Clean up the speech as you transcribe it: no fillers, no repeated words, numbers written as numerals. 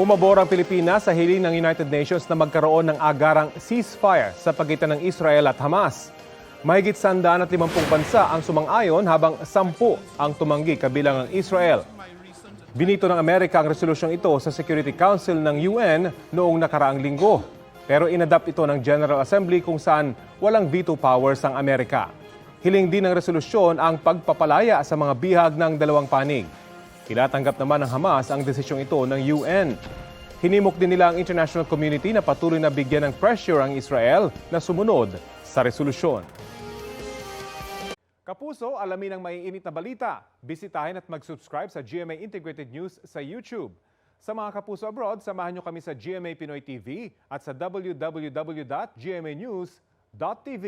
Pumabor ang Pilipinas sa hiling ng United Nations na magkaroon ng agarang ceasefire sa pagitan ng Israel at Hamas. Mahigit 150 bansa ang sumang-ayon habang 10 ang tumanggi kabilang ang Israel. Binito ng Amerika ang resolusyong ito sa Security Council ng UN noong nakaraang linggo. Pero inadapt ito ng General Assembly kung saan walang veto powers ang Amerika. Hiling din ng resolusyon ang pagpapalaya sa mga bihag ng dalawang panig. Tinatanggap naman ng Hamas ang desisyong ito ng UN. Hinimok din nila ang international community na patuloy na bigyan ng pressure ang Israel na sumunod sa resolusyon. Kapuso, alamin ang maiinit na balita. Bisitahin at mag-subscribe sa GMA Integrated News sa YouTube. Sa mga kapuso abroad, samahan nyo kami sa GMA Pinoy TV at sa www.gmanews.tv.